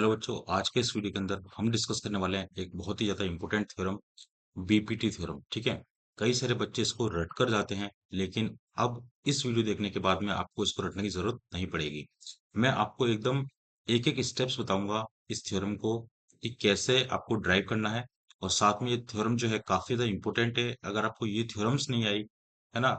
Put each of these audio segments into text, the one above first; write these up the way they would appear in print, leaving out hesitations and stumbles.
Hello बच्चों, आज के इस वीडियो के अंदर हम डिस्कस करने वाले हैं एक बहुत ही ज्यादा इंपॉर्टेंट थ्योरम, बीपीटी थ्योरम। ठीक है। कई सारे बच्चे इसको रट कर जाते हैं, लेकिन अब इस वीडियो देखने के बाद में आपको इसको रटने की जरूरत नहीं पड़ेगी। मैं आपको एकदम एक एक स्टेप्स बताऊंगा इस थ्योरम को कि कैसे आपको ड्राइव करना है। और साथ में ये थ्योरम जो है काफी ज्यादा इंपॉर्टेंट है। अगर आपको ये थ्योरम्स नहीं आई है ना,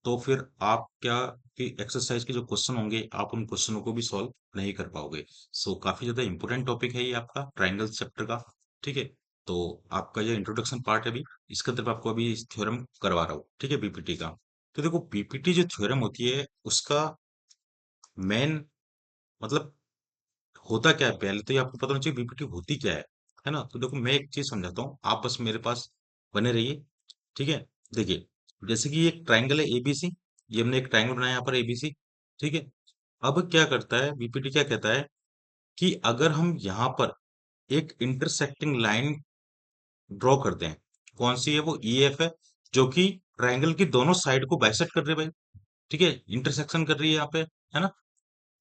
तो फिर आप क्या कि एक्सरसाइज के जो क्वेश्चन होंगे आप उन क्वेश्चनों को भी सॉल्व नहीं कर पाओगे। सो काफी ज्यादा इंपॉर्टेंट टॉपिक है ये आपका ट्राइंगल चैप्टर का। ठीक है। तो आपका ये इंट्रोडक्शन पार्ट है अभी, इसके अंदर मैं आपको अभी थ्योरम करवा रहा हूँ। ठीक है, बीपीटी का। तो देखो, बीपीटी जो थ्योरम होती है उसका मेन मतलब होता क्या है, पहले तो ये आपको पता होना चाहिए बीपीटी होती क्या है ना। तो देखो, मैं एक चीज समझाता हूँ, आप बस मेरे पास बने रहिए। ठीक है। देखिए, जैसे कि ये एक ट्राइंगल है एबीसी। ये हमने एक ट्राइंगल बनाया यहाँ पर एबीसी। ठीक है। अब क्या करता है बीपीटी, क्या कहता है कि अगर हम यहाँ पर एक इंटरसेक्टिंग लाइन ड्रॉ करते हैं, कौन सी है वो, ईएफ है, जो कि ट्राइंगल की दोनों साइड को बाइसेक्ट कर रही है भाई। ठीक है, इंटरसेक्शन कर रही है यहाँ पे, है ना।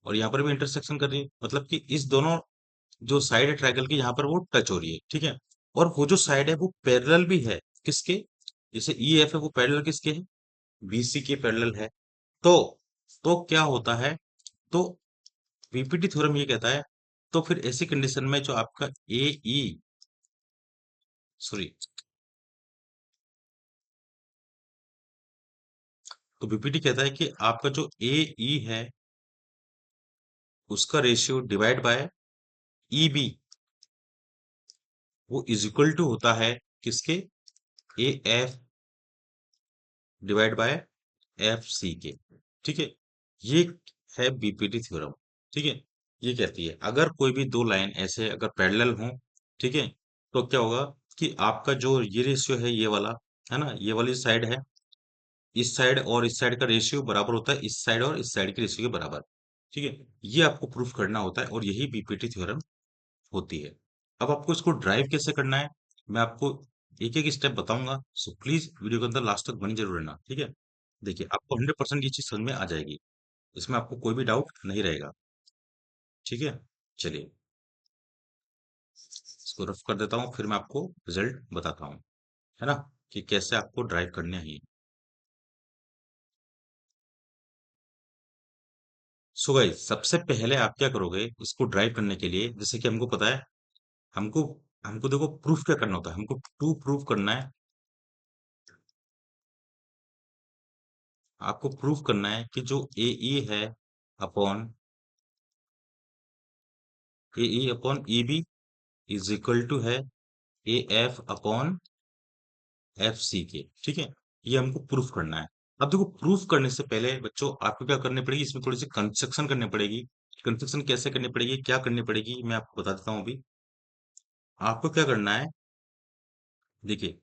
और यहाँ पर भी इंटरसेक्शन कर रही है, मतलब कि इस दोनों जो साइड है ट्राइंगल की यहाँ पर वो टच हो रही है। ठीक है। और वो जो साइड है वो पैरेलल भी है किसके, जैसे ईएफ है वो पैरेलल किसके है, बीसी के पैरेलल है। तो तो क्या होता है, तो बीपीटी थ्योरम ये कहता है, तो फिर ऐसी कंडीशन में जो आपका ए ई सॉरी, तो बीपीटी कहता है कि आपका जो ए ई है उसका ratio divide by E B, वो इज इक्वल टू होता है किसके, A F divide by F C के। ठीक है। ये है बीपीटी थ्योरम। ठीक है। ये कहती है अगर कोई भी दो लाइन ऐसे अगर पैरेलल हो, ठीक है, तो क्या होगा कि आपका जो ये रेशियो है ये वाला, है ना, ये वाली साइड है, इस साइड और इस साइड का रेशियो बराबर होता है इस साइड और इस साइड के रेशियो के बराबर। ठीक है। ये आपको प्रूफ करना होता है और यही बीपीटी थ्योरम होती है। अब आपको इसको ड्राइव कैसे करना है, मैं आपको एक एक स्टेप बताऊंगा। सो प्लीज वीडियो के अंदर लास्ट तक बनी जरूर रहना। ठीक है। देखिए, आपको 100% ये चीज समझ में आ जाएगी, इसमें आपको कोई भी डाउट नहीं रहेगा। ठीक है। चलिए, इसको रफ कर देता हूँ, फिर मैं आपको रिजल्ट बताता हूँ, है ना, कि कैसे आपको ड्राइव करने हैं। सो गाइस, सबसे पहले आप क्या करोगे इसको ड्राइव करने के लिए, जैसे कि हमको पता है, हमको हमको देखो प्रूफ क्या करना होता है, हमको टू प्रूफ करना है। आपको प्रूफ करना है कि जो ए ई है upon A E upon E B is equal to है A F upon F C के। ठीक है। ये हमको प्रूफ करना है। अब देखो, प्रूफ करने से पहले बच्चों आपको क्या करनी पड़ेगी, इसमें थोड़ी सी कंस्ट्रक्शन करनी पड़ेगी। कंस्ट्रक्शन कैसे करनी पड़ेगी, क्या करनी पड़ेगी, मैं आपको बता देता हूँ अभी। आपको क्या करना है, देखिए,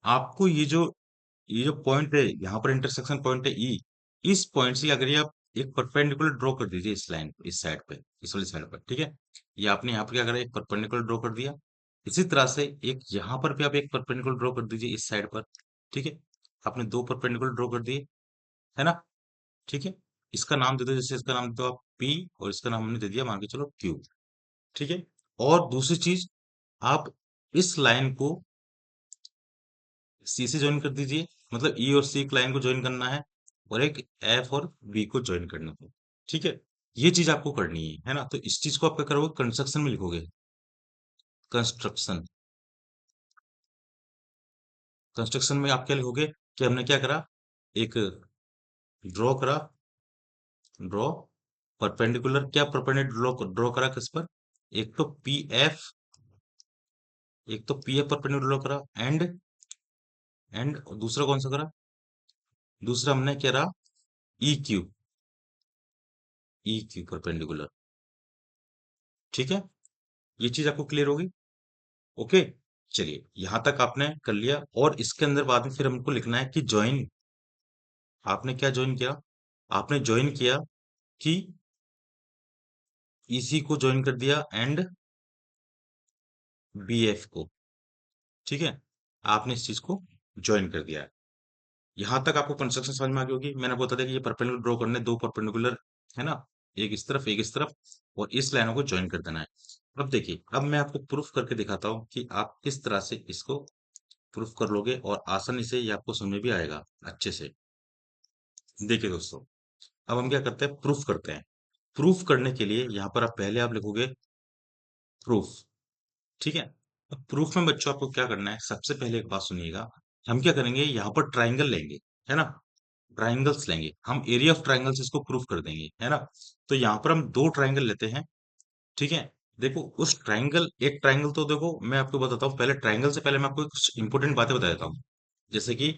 आपको ये जो पॉइंट है यहाँ पर, इंटरसेक्शन पॉइंट है ई, इस पॉइंट से अगर ये आप एक परपेंडिकुलर ड्रॉ कर दीजिए इस लाइन इस साइड पे, इस वाली साइड पर। ठीक है। ये आपने यहाँ पर क्या करा, एक परपेंडिकुलर ड्रॉ कर दिया। इसी तरह से एक यहाँ पर भी आप एक परपेंडिकुलर ड्रॉ कर दीजिए इस साइड पर। ठीक है। आपने दो परपेंडिकुलर ड्रॉ कर दिए, है ना। ठीक है। इसका नाम दे दो, जैसे इसका नाम दे दो आप पी, और इसका नाम हमने दे दिया मान के चलो क्यू। ठीक है। और दूसरी चीज, आप इस लाइन को सी से ज्वाइन कर दीजिए, मतलब ई और सी की लाइन को ज्वाइन करना है, और एक एफ और बी को ज्वाइन करना है। ठीक है। ये चीज आपको करनी है ना। तो इस चीज को आप क्या करोगे, कंस्ट्रक्शन में लिखोगे, कंस्ट्रक्शन। कंस्ट्रक्शन में आप क्या लिखोगे कि हमने क्या करा, एक ड्रॉ करा, ड्रॉ परपेंडिकुलर, क्या परपेंडिकुलर ड्रॉ ड्रॉ करा किस पर, एक तो पी एफ, एक तो पी एफ परपेंडिकुलर ड्रॉ करा, एंड दूसरा कौन सा करा, दूसरा हमने क्या रहा, E Q, E Q perpendicular. ठीक है। ये चीज आपको क्लियर होगी। ओके। चलिए, यहां तक आपने कर लिया, और इसके अंदर बाद में फिर हमको लिखना है कि ज्वाइन। आपने क्या ज्वाइन किया, आपने ज्वाइन किया कि ईसी को ज्वाइन कर दिया एंड बीएफ को। ठीक है। आपने इस चीज को ज्वाइन कर दिया। यहां तक आपको कंस्ट्रक्शन समझ में आ गई होगी। मैंने बता दिया कि ये परपेंडिकुलर ड्रॉ करने, दो परपेंडिकुलर, है ना, एक इस तरफ एक इस तरफ, और इस लाइनों को ज्वाइन कर देना है। अब देखिए, अब मैं आपको प्रूफ करके दिखाता हूँ कि आप किस तरह से इसको प्रूफ कर लोगे और आसानी से ये आपको समझ में भी आएगा अच्छे से। देखिए दोस्तों, अब हम क्या करते हैं, प्रूफ करते हैं। प्रूफ करने के लिए यहाँ पर आप पहले आप लिखोगे प्रूफ। ठीक है। अब प्रूफ में बच्चों आपको क्या करना है, सबसे पहले एक बात सुनिएगा। हम क्या करेंगे, यहाँ पर ट्राइंगल लेंगे, है ना। ट्राइंगल्स लेंगे हम, एरिया ऑफ ट्राइंगल्स इसको प्रूफ कर देंगे, है ना। तो यहाँ पर हम दो ट्राइंगल लेते हैं। ठीक है। देखो उस ट्राइंगल, एक ट्राइंगल तो देखो मैं आपको बताता हूँ, पहले ट्राइंगल से पहले मैं आपको कुछ इंपॉर्टेंट बातें बता देता हूँ। जैसे कि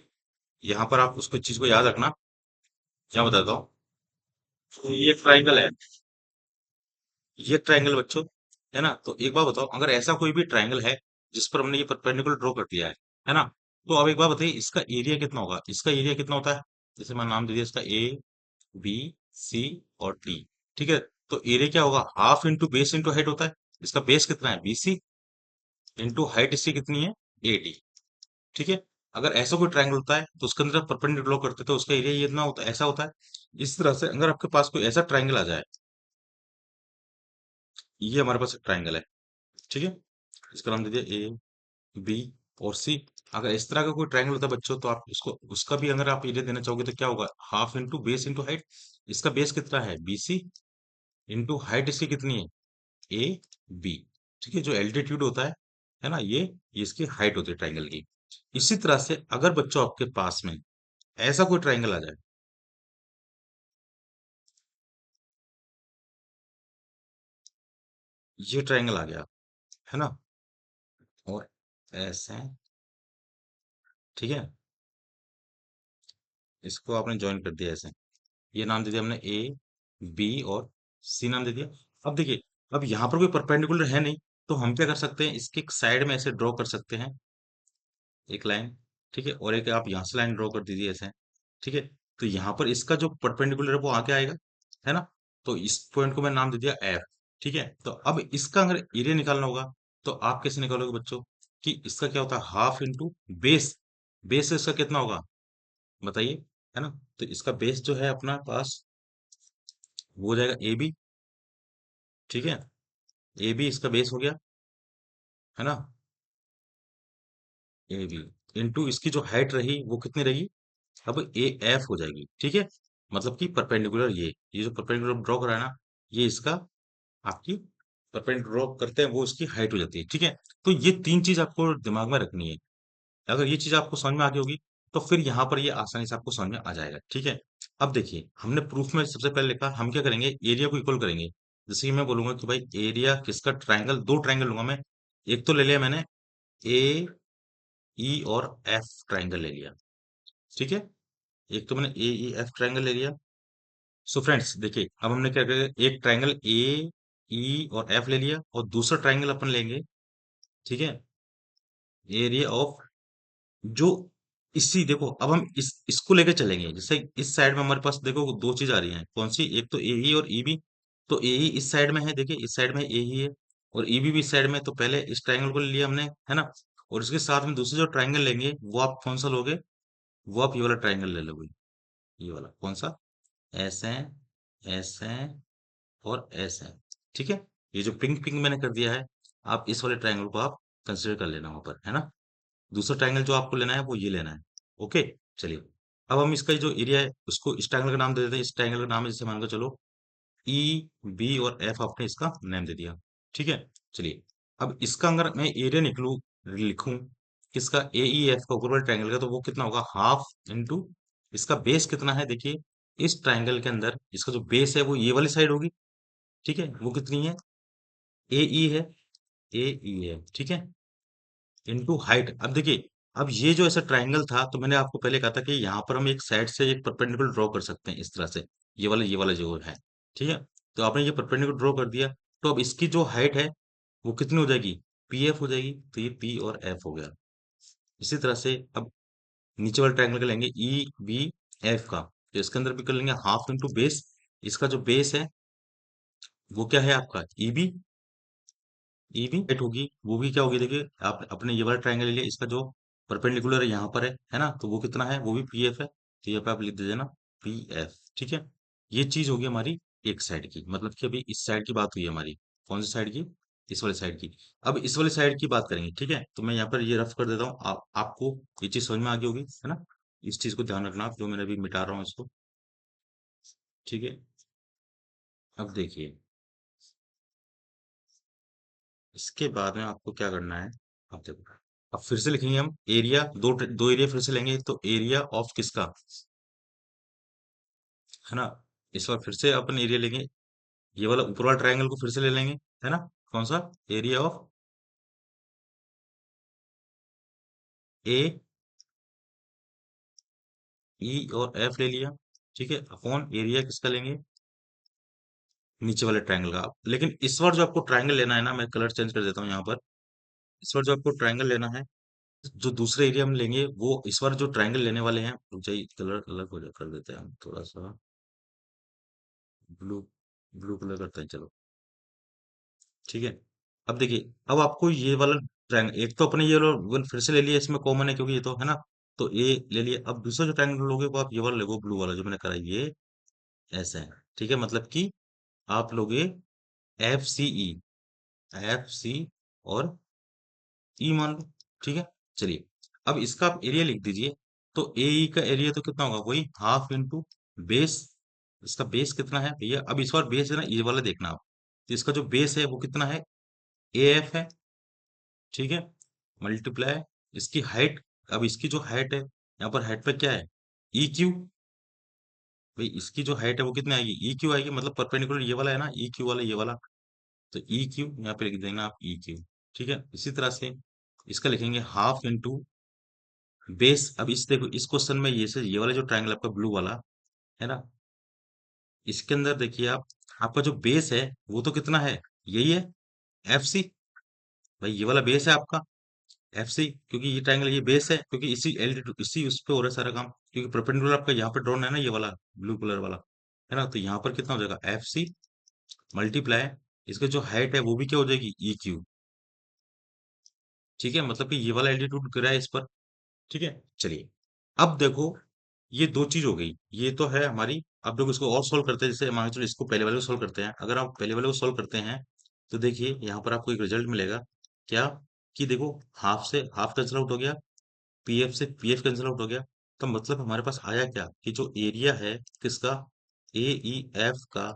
यहाँ पर आप उसको चीज को याद रखना। क्या बताता हूँ, तो ये ट्राइंगल है, ये ट्राइंगल बच्चों, है ना। तो एक बात बताओ, अगर ऐसा कोई भी ट्राइंगल है जिस पर हमने ये परपेंडिकुलर ड्रॉ कर दिया है ना। तो अब एक बात बताइए, इसका एरिया कितना होगा, इसका एरिया कितना होता है। जैसे मैं नाम दे दिया इसका ए, बी, सी और डी। ठीक है। तो एरिया क्या होगा, half into base into height होता है। इसका बेस कितना है, बीसी, इंटू हाइट इसकी कितनी है, ए डी। ठीक है। अगर ऐसा कोई ट्रायंगल होता है तो उसके अंदर परपेंडिकुलर ड्रॉ करते हैं, तो उसका एरिया ये इतना होता है, ऐसा होता है। इस तरह से अगर आपके पास कोई ऐसा ट्रायंगल आ जाए, ये हमारे पास एक ट्रायंगल है, ठीक है। इसका नाम दे दिया ए, बी और सी। अगर इस तरह का कोई ट्रायंगल होता है बच्चों, तो आप उसको, उसका भी अगर आप एरिया देना चाहोगे तो क्या होगा, half into base into height. इसका बेस कितना है, बीसी, इंटू हाइट इसकी कितनी है, ए बी। ठीक है। जो एल्टीट्यूड होता है ना, ये इसकी हाइट होती है ट्राइंगल की। इसी तरह से अगर बच्चों आपके पास में ऐसा कोई ट्राइंगल आ जाए, ये ट्राइंगल आ गया, है ना, और ऐसे, ठीक है, इसको आपने ज्वाइन कर दिया ऐसे, ये नाम दे दिया हमने ए, बी और सी नाम दे दिया। अब देखिए, अब यहाँ पर कोई परपेंडिकुलर है नहीं, तो हम क्या कर सकते हैं, इसके एक साइड में ऐसे ड्रॉ कर सकते हैं एक लाइन। ठीक है। और एक आप यहाँ से लाइन ड्रॉ कर दीजिए ऐसे। ठीक है। तो यहाँ पर इसका जो परपेंडिकुलर है वो आगे आएगा, है ना। तो इस पॉइंट को मैं नाम दे दिया एफ। ठीक है। तो अब इसका अगर एरिया निकालना होगा, तो आप कैसे निकालोगे बच्चों, कि इसका क्या होता है, हाफ इंटू बेस। बेस इसका कितना होगा, बताइए, है ना। तो इसका बेस जो है अपना पास, वो हो जाएगा ए बी। ठीक है। ए बी इसका बेस हो गया, है ना, ए बी इंटू इसकी जो हाइट रही वो कितनी रहेगी, अब ए एफ हो जाएगी। ठीक है। मतलब कि परपेंडिकुलर, ये जो परपेंडिकुलर ड्रॉ करा है ना, ये इसका आपकी परपेंडिकुलर ड्रॉ करते हैं, वो उसकी हाइट हो जाती है। ठीक है। तो ये तीन चीज आपको दिमाग में रखनी है। अगर ये चीज आपको समझ में आ गई होगी, तो फिर यहाँ पर ये आसानी से आपको समझ में आ जाएगा। ठीक है। अब देखिए, हमने प्रूफ में सबसे पहले लिखा, हम क्या करेंगे, एरिया को इक्वल करेंगे। जैसे कि मैं बोलूंगा कि भाई एरिया किसका, ट्राइंगल, दो ट्राइंगल लूंगा मैं। एक तो ले लिया मैंने ए, ई और एफ ट्राइंगल ले लिया। ठीक है। एक तो मैंने ए ई एफ ट्राइंगल ले लिया। सो फ्रेंड्स देखिए, अब हमने क्या किया, एक ट्राइंगल ए, ई और एफ ले लिया, और दूसरा ट्राइंगल अपन लेंगे, ठीक है, एरिया ऑफ, जो इसी, देखो अब हम इसको लेके चलेंगे। जैसे इस साइड में हमारे पास देखो दो चीज आ रही हैं, कौन सी, एक तो ए ई और ई बी। तो ए ई इस साइड में है, देखिए इस साइड में ए ई है, और ई बी भी इस साइड में है। तो पहले इस ट्राइंगल को ले लिया हमने, है ना। और इसके साथ में दूसरे जो ट्राइंगल लेंगे, वो आप कौन सा लोगे, वो आप ये वाला ट्राइंगल ले लोगे। ये वाला कौन सा, ऐसे, ऐसे और ऐसे। ठीक है। ये जो पिंक पिंक मैंने कर दिया है, आप इस वाले ट्रायंगल को आप कंसिडर कर लेना वहां पर, है ना। दूसरा ट्रायंगल जो आपको लेना है वो ये लेना है। ओके। चलिए, अब हम इसका जो एरिया है उसको इस ट्रायंगल का नाम दे देते हैं। इस ट्रायंगल का नाम है, जैसे मान के चलो ई, बी और एफ, आपने इसका नेम दे दिया। ठीक है। चलिए, अब इसका अगर मैं एरिया निकलू, लिखूं, किसका, ए ई एफ का, ऊपर वाले ट्रायंगल का, तो वो कितना होगा, हाफ इंटू इसका बेस कितना है, देखिए इस ट्रायंगल के अंदर इसका जो बेस है वो ये वाली साइड होगी। ठीक है। वो कितनी है, ए ई है, ए ई है, ठीक है, इनटू हाइट। अब देखिए, अब ये जो ऐसा ट्रायंगल था, तो मैंने आपको पहले कहा था कि यहाँ पर हम एक साइड से एक परपेंडिकुलर ड्रॉ कर सकते हैं इस तरह से, ये वाला जो है, ठीक है। तो आपने ये परपेंडिकुलर ड्रॉ कर दिया, तो अब इसकी जो हाइट है वो कितनी हो जाएगी, पी एफ हो जाएगी। तो ये पी और एफ हो गया। इसी तरह से अब नीचे वाले ट्रायंगल का लेंगे, ई बी एफ का, तो इसके अंदर भी कर लेंगे हाफ इंटू बेस। इसका जो बेस है वो क्या है आपका, ई बी, ये भी राइट होगी। वो भी क्या होगी, देखिए आप अपने ये वाला ट्रायंगल ले लिया, इसका जो परपेंडिकुलर है यहाँ पर है ना, तो वो कितना है, वो भी पी एफ है। तो यहाँ पे आप लिख दीजिए ना, पी एफ। ठीक है। ये चीज होगी हमारी एक साइड की, मतलब कि अभी इस साइड की बात हुई है हमारी, कौन सी साइड की, इस वाली साइड की। अब इस वाली साइड की बात करेंगे, ठीक है? तो मैं यहाँ पर ये रफ कर देता हूँ, आपको ये चीज समझ में आ गई होगी, है ना? इस चीज को ध्यान रखना आप, जो मैंने अभी मिटा रहा हूँ इसको। ठीक है, अब देखिए, इसके बाद में आपको क्या करना है। अब देखो, अब फिर से लिखेंगे हम एरिया, दो एरिया फिर से लेंगे, तो एरिया ऑफ किसका, है ना? इस बार फिर से अपन एरिया लेंगे, ये वाला ऊपर वाला ट्रायंगल को फिर से ले लेंगे, है ना? कौन सा? एरिया ऑफ ए, ई और एफ ले लिया, ठीक है? अपॉन एरिया किसका लेंगे, नीचे वाले ट्रायंगल का। लेकिन इस बार जो आपको ट्रायंगल लेना है ना, मैं कलर चेंज कर देता हूँ यहाँ पर। इस बार जो आपको ट्रायंगल लेना है, जो दूसरे एरिया में लेंगे, वो इस बार जो ट्रायंगल लेने वाले हैं, रुक जाइए, कलर अलग हो जा कर देते हैं हम थोड़ा सा, ब्लू, ब्लू कलर करते हैं, चलो। ठीक है, अब देखिए, अब आपको ये वाला ट्रायंगल, एक तो अपने ये वाला फिर से ले लिया, इसमें कॉमन है क्योंकि ये तो है ना, तो ये ले लिया। अब दूसरा जो ट्रायंगल लोगे वो आप ये वाला लोगे, ब्लू वाला जो मैंने करा, ये ऐसा है। ठीक है, मतलब कि आप लोगे एफ सी ई, एफ सी और ई मान लो। ठीक है, चलिए, अब इसका आप एरिया लिख दीजिए। तो ए ई का एरिया तो कितना होगा, वही हाफ इंटू बेस। इसका बेस कितना है भैया, अब इस बार बेस है ना, ये वाला देखना आप। तो इसका जो बेस है वो कितना है, ए एफ है। ठीक है, मल्टीप्लाई इसकी हाइट। अब इसकी जो हाइट है, यहाँ पर हाइट पे क्या है, ई क्यू। भाई इसकी जो हाइट है वो कितनी आएगी, ई क्यू आएगी, मतलब परपेंडिकुलर ये वाला है ना, ई क्यू वाला ये वाला। तो ई क्यू यहाँ पे लिख देना आप, ई क्यू। ठीक है, इसी तरह से इसका लिखेंगे हाफ इंटू बेस। अब इस देखो, इस क्वेश्चन में ये से ये वाला जो ट्रायंगल आपका ब्लू वाला है ना, इसके अंदर देखिए आप, आपका जो बेस है वो तो कितना है, यही है, एफ सी। भाई ये वाला बेस है आपका, एफ सी, क्योंकि ये ट्रायंगल ये बेस है, क्योंकि इसी एल्टीट्यूड इसी उस पे हो रहा है सारा काम, क्योंकि परपेंडिकुलर आपका यहाँ पे ड्रॉन है ना, ये वाला ब्लू कलर वाला, है ना? तो यहाँ पर कितना हो जाएगा, एफ सी मल्टीप्लाई इसका जो हाइट है वो भी क्या हो जाएगी, ई क्यू। ठीक है, मतलब कि ये वाला एल्टीट्यूड गिरा है इस पर। ठीक है, चलिए, अब देखो, ये दो चीज हो गई, ये तो है हमारी। अब देखो इसको और सोल्व करते हैं, जैसे मान के चलो इसको पहले वाले को सोल्व करते हैं। अगर आप पहले वाले को सोल्व करते हैं, तो देखिए यहाँ पर आपको एक रिजल्ट मिलेगा, क्या, कि देखो, हाफ से हाफ कैंसिल आउट हो गया, पीएफ से पीएफ कैंसिल आउट हो गया। तो मतलब हमारे पास आया क्या, कि जो एरिया है किसका, ए ई एफ का,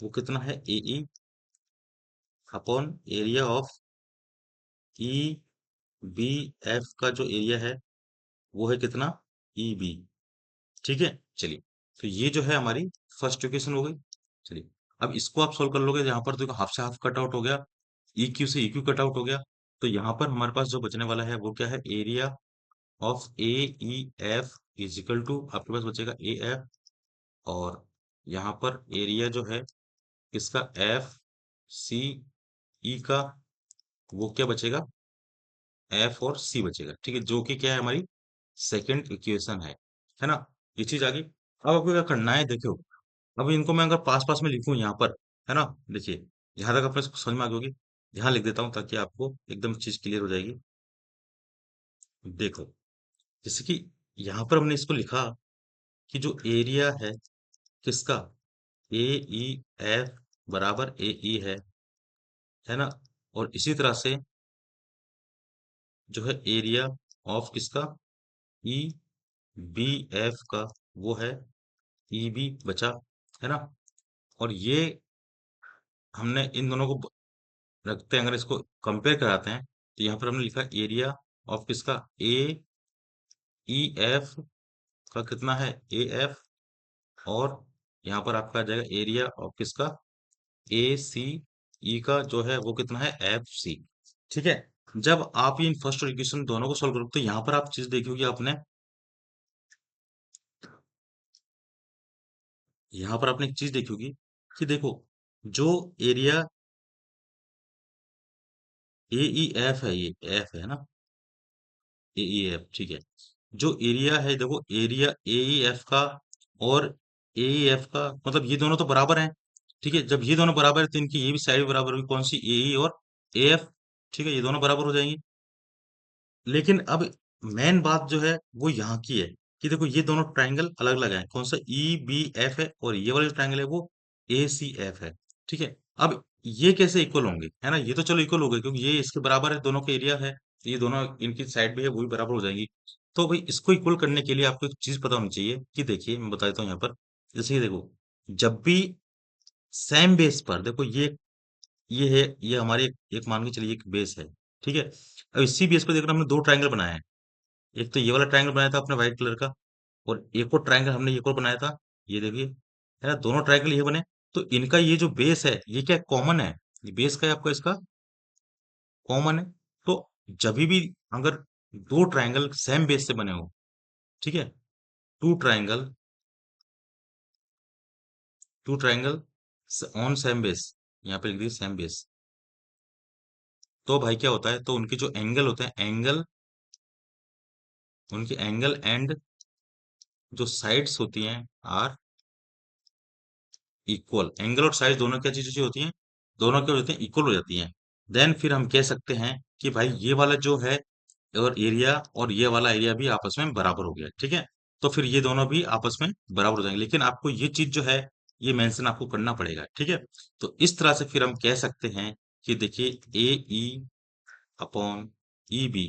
वो कितना है, A E upon area of E B F का जो एरिया है वो है कितना, ई बी। ठीक है, चलिए, तो ये जो है हमारी फर्स्ट इक्वेशन हो गई। चलिए, अब इसको आप सोल्व कर लोगे, यहाँ पर देखो हाफ से हाफ कट आउट हो गया, ई क्यू से ई क्यू कट आउट हो गया। तो यहाँ पर हमारे पास जो बचने वाला है वो क्या है, area of A E F is equal to, आपके पास बचेगा ए एफ, और यहाँ पर एरिया जो है इसका एफ सी ई का, वो क्या बचेगा, एफ और सी बचेगा। ठीक है, जो कि क्या है, हमारी सेकंड इक्वेशन है ना? ये चीज आ गई। अब आपको क्या करना है, देखो, अब इनको मैं अगर पास पास में लिखूं यहाँ पर, है ना, देखिए, यहाँ तक अपने समझ में आ गई होगी। यहाँ लिख देता हूँ ताकि आपको एकदम चीज क्लियर हो जाएगी। देखो, जैसे कि यहाँ पर हमने इसको लिखा कि जो एरिया है किसका, ए ई एफ बराबर ए ई है ना? और इसी तरह से जो है एरिया ऑफ किसका, ई बी एफ का, वो है ई बी बचा, है ना? और ये हमने इन दोनों को रखते हैं, अगर इसको कंपेयर कराते हैं, तो यहाँ पर हमने लिखा एरिया ऑफ किसका, ए ई एफ का कितना है, ए एफ, और यहाँ पर आपका आ जाएगा एरिया ऑफ किसका, ए सी ई का जो है वो कितना है, एफ सी। ठीक है, जब आप ये फर्स्ट और इक्वेशन दोनों को सोल्व करोगे, तो यहाँ पर आप चीज देखी होगी आपने, यहाँ पर आपने एक चीज देखी होगी, कि देखो, जो एरिया ए ई एफ है, ये एफ है ना, ए ई एफ, ठीक है। जो एरिया है, देखो, एरिया ए ई एफ का और ए ई एफ का, मतलब ये दोनों तो बराबर हैं। ठीक है, जब ये दोनों बराबर है तो इनकी ये भी साइड बराबर होगी, कौन सी, ए ई और ए एफ। ठीक है, ये दोनों बराबर हो जाएंगी। लेकिन अब मेन बात जो है वो यहाँ की है, कि देखो ये दोनों ट्रायंगल अलग अलग हैं, कौन सा, ई बी एफ है, और ये वाला जो ट्रायंगल है वो ए सी एफ है। ठीक है, अब ये कैसे इक्वल होंगे, है ना? ये तो चलो इक्वल हो गए क्योंकि ये इसके बराबर है, दोनों के एरिया है, तो ये दोनों इनकी साइड भी है, वो भी बराबर हो जाएंगी। तो भाई इसको इक्वल करने के लिए आपको एक चीज पता होनी चाहिए कि देखिए मैं बता देता हूँ यहाँ पर। जैसे कि देखो, जब भी सेम बेस पर देखो, ये है, ये हमारे एक मान के चलिए एक बेस है, ठीक है। अब इसी बेस पर देखो हमने दो ट्रायंगल बनाए हैं। एक तो ये वाला ट्रायंगल बनाया था अपने व्हाइट कलर का, और एक और ट्रायंगल हमने ये और बनाया था, ये देखिए, है ना? दोनों ट्रायंगल ये बने। तो इनका ये जो बेस है ये क्या कॉमन है, ये बेस का है आपका, इसका कॉमन है। तो जब भी अगर दो ट्रायंगल सेम बेस से बने हो, ठीक है, two triangle, two triangle on same base, यहाँ पे लिख दीजिए सेम बेस। तो भाई क्या होता है, तो उनके जो एंगल होते हैं, एंगल, उनके एंगल एंड जो साइड्स होती हैं आर इक्वल। एंगल और साइड दोनों क्या चीजें होती हैं, दोनों क्या हो जाती हैं, इक्वल हो जाती हैं। देन फिर हम कह सकते हैं कि भाई ये वाला जो है और एरिया और ये वाला एरिया भी आपस में बराबर हो गया, ठीक है। तो फिर ये दोनों भी आपस में बराबर हो जाएंगे, लेकिन आपको ये चीज जो है ये मेंशन आपको करना पड़ेगा, ठीक है। तो इस तरह से फिर हम कह सकते हैं कि देखिए A E upon E B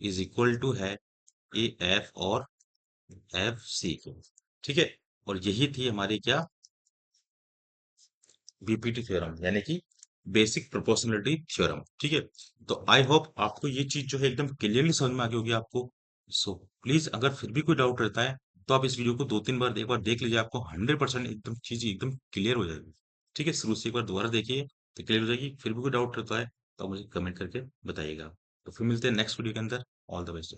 is equal to है ए एफ और एफ सी, ठीक है। और यही थी हमारी क्या, बीपीटी थ्योरम, यानी कि बेसिक प्रोपोर्शनलिटी थ्योरम, ठीक है। तो आई होप आपको ये चीज जो है एकदम क्लियरली समझ में आ गई होगी आपको। सो प्लीज अगर फिर भी कोई डाउट रहता है तो आप इस वीडियो को दो तीन बार एक बार देख लीजिए, आपको 100% एकदम चीज एकदम क्लियर हो जाएगी, ठीक है। शुरू से एक बार दोबारा देखिए तो क्लियर हो जाएगी। फिर भी कोई डाउट रहता है तो आप मुझे कमेंट करके बताइएगा। तो फिर मिलते हैं नेक्स्ट वीडियो के अंदर। All the best.